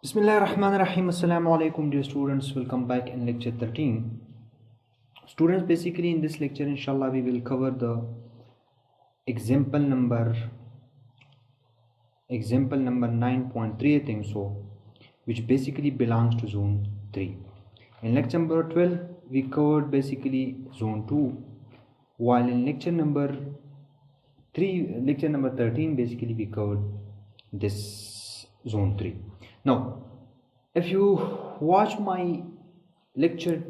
Bismillahirrahmanirrahim. Assalamu alaikum, dear students. Welcome back in lecture 13. Students, basically in this lecture, inshallah, we will cover the example number 9.3, I think so, which basically belongs to zone 3. In lecture number 12, we covered basically zone 2, while in lecture number 13, basically we covered this zone 3. Now, if you watch my lecture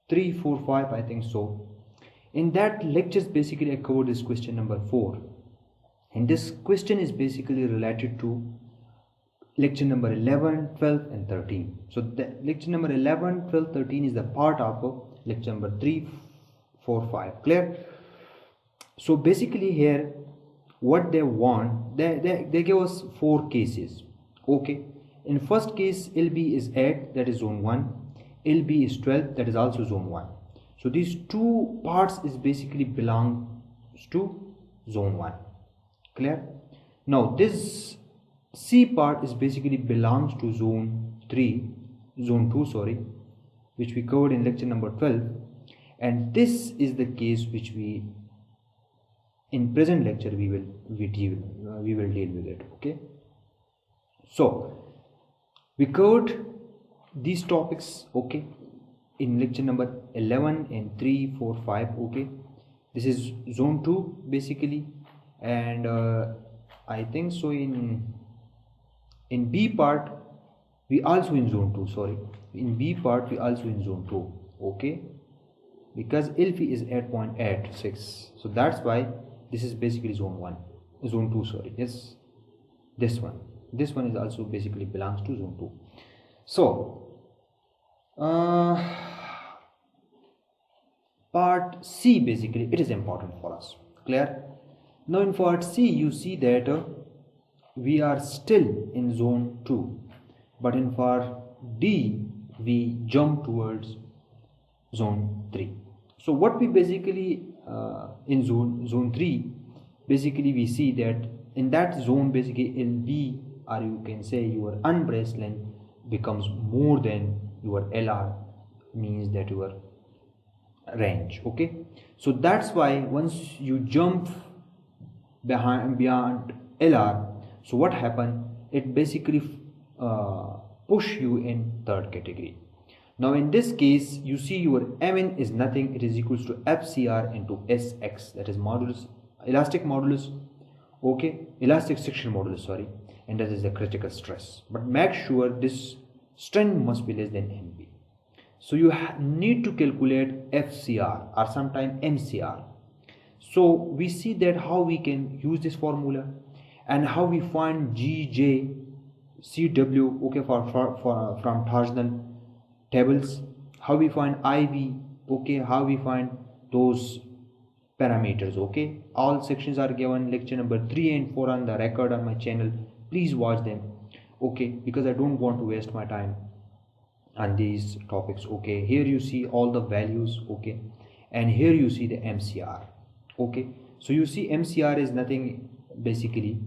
3, 4, 5, I think so, in that lectures basically I covered this question number 4, and this question is basically related to lecture number 11, 12 and 13. So the lecture number 11, 12, 13 is the part of lecture number 3, 4, 5. Clear? So basically here what they want, they give us 4 cases. Okay, in first case LB is 8, that is zone 1, LB is 12, that is also zone 1. So these two parts is basically belongs to zone 1. Clear? Now this C part is basically belongs to zone 2, sorry, which we covered in lecture number 12, and this is the case which we in present lecture we will deal with it. Okay, so we covered these topics, okay, in lecture number 11 and 3, 4, 5. Okay, this is zone 2 basically, and I think so in B part we also in zone 2, sorry, in B part we also in zone 2. Okay, because LP is 8.86, so that's why this is basically zone 2, sorry. Yes, this one is also basically belongs to zone 2. So part C basically it is important for us. Clear? Now in part C you see that we are still in zone 2, but in part D we jump towards zone 3. So what we basically in zone 3 basically we see that in that zone basically LB, or you can say your unbraced length, becomes more than your LR, means that your range. Okay, so that's why once you jump beyond LR, so what happened, it basically push you in third category. Now in this case you see your Mn is nothing, it is equals to FCR into Sx, that is modulus, elastic modulus, okay, elastic section modulus, sorry, and that is the critical stress. But make sure this strength must be less than Mb. So you need to calculate FCR or sometime MCR. So we see that how we can use this formula and how we find GJ CW, okay, from torsional tables, how we find IV, okay, how we find those parameters. Okay, all sections are given, lecture number 3 and 4 on the record on my channel. Please watch them, okay, because I don't want to waste my time on these topics. Okay, here you see all the values, okay, and here you see the MCR. Okay, so you see MCR is nothing basically,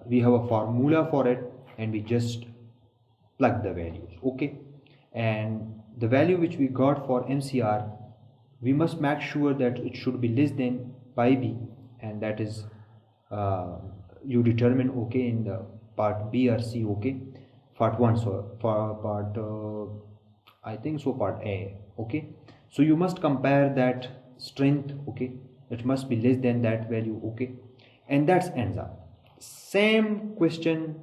we have a formula for it and we just plug the values. Okay, and the value which we got for MCR, we must make sure that it should be less than pi b, and that is you determine, okay, in the part B or C. Okay, part 1, so for part I think so part A. Okay, so you must compare that strength, okay, it must be less than that value. Okay, and that's ends up same question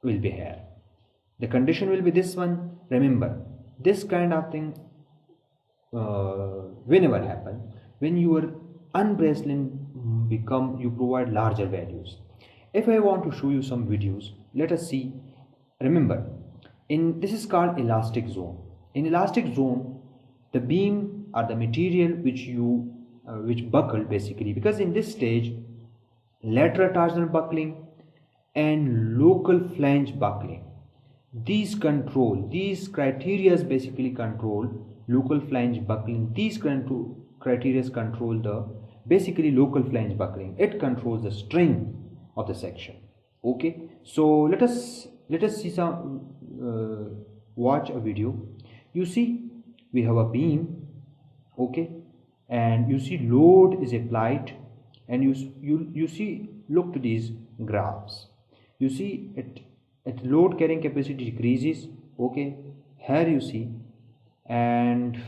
will be here. The condition will be this one. Remember, this kind of thing whenever happen when your unbraced length become, you provide larger values. If I want to show you some videos, let us see. Remember, in this is called elastic zone. In elastic zone, the beam or the material which buckle basically, because in this stage lateral torsional buckling and local flange buckling, these criteria basically control local flange buckling. These criteria control the basically local flange buckling. It controls the strength of the section. Okay, so let us let us see some watch a video. You see we have a beam, okay, and you see load is applied, and you see, look to these graphs. You see at load carrying capacity decreases, okay, here you see, and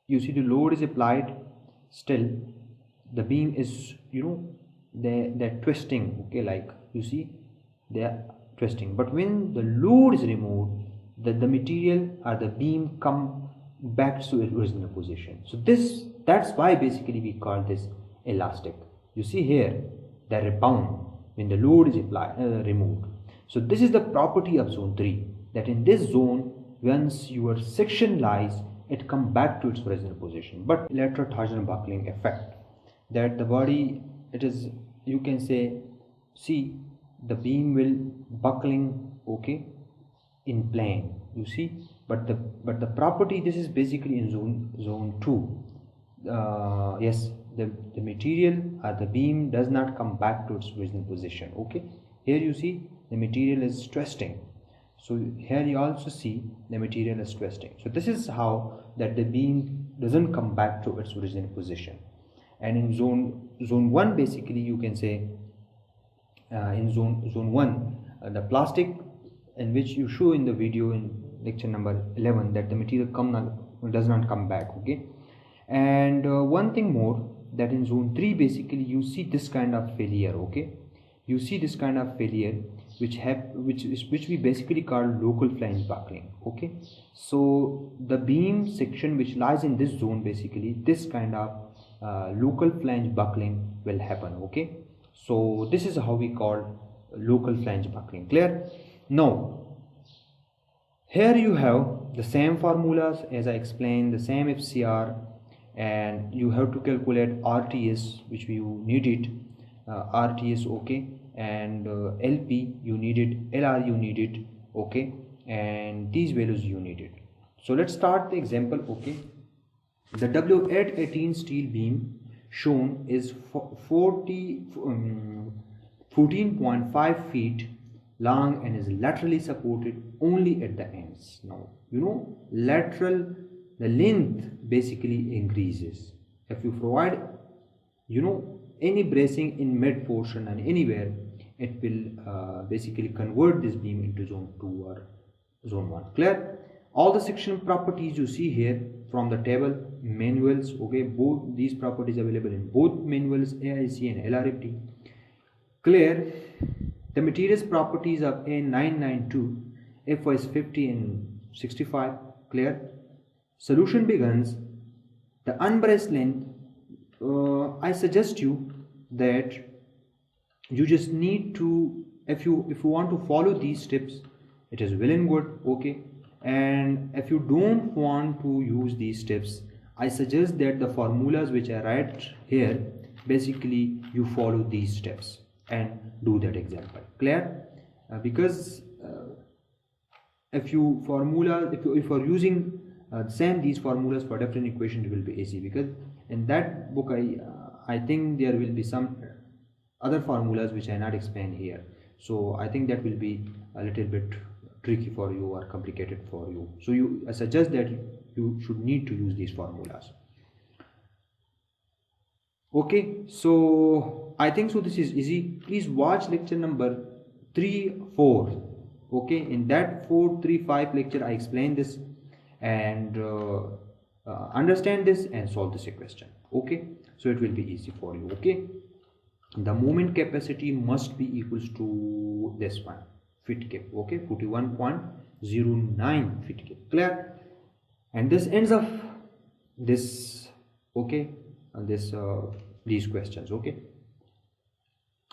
you see the load is applied, still the beam is, you know, they're twisting, okay, like you see they're twisting. But when the load is removed, the material or the beam come back to its original position. So that's why basically we call this elastic. You see here they rebound when the load is removed. So this is the property of zone 3, that in this zone, once your section lies, it come back to its original position. But lateral torsion buckling effect, that the body, it is, you can say, see the beam will buckling, okay, in plane, you see, but the property, this is basically in zone 2. Yes, the material or the beam does not come back to its original position, okay. Here you see the material is twisting, so here you also see the material is twisting. So this is how that the beam doesn't come back to its original position. And in zone 1, basically you can say in zone 1, the plastic, in which you show in the video in lecture number 11, that the material does not come back, okay. And one thing more, that in zone 3 basically you see this kind of failure, okay. You see this kind of failure which we basically call local flange buckling, okay. So the beam section which lies in this zone, basically this kind of local flange buckling will happen, okay. So this is how we call local flange buckling. Clear? Now here you have the same formulas as I explained, the same FCR, and you have to calculate RTS, which you needed, RTS, okay, and LP you needed, LR you needed, okay, and these values you needed. So let's start the example, okay. The W818 steel beam shown is 14.5 feet long and is laterally supported only at the ends. Now you know lateral, the length basically increases if you provide, you know, any bracing in mid portion and anywhere, it will basically convert this beam into zone 2 or zone 1. Clear? All the section properties you see here from the table, manuals, okay, both these properties available in both manuals, AISC and LRFD. Clear? The materials properties of A992, FY is 50 and 65. Clear? Solution begins. The unbraced length, I suggest you that you just need to, if you want to follow these steps, it is well and good, okay. And if you don't want to use these steps, I suggest that the formulas which I write here, basically you follow these steps and do that example. Clear? Because if you are using these formulas for different equations, it will be easy, because in that book I think there will be some other formulas which I not explain here, so I think that will be a little bit tricky for you or complicated for you. So I suggest that you should need to use these formulas. Okay, so I think so this is easy. Please watch lecture number 3-4. Okay, in that 4-3-5 lecture I explain this, and understand this and solve this question. Okay, so it will be easy for you. Okay, the moment capacity must be equals to this one, fit cap, okay, 41.09 fit cap. Clear? And this ends up this, okay, and this these questions. Okay,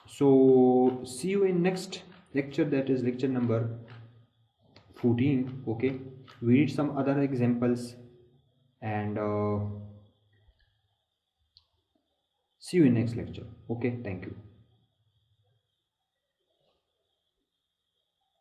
so see you in next lecture, that is lecture number 14. Okay, we read some other examples, and see you in next lecture. Okay, thank you.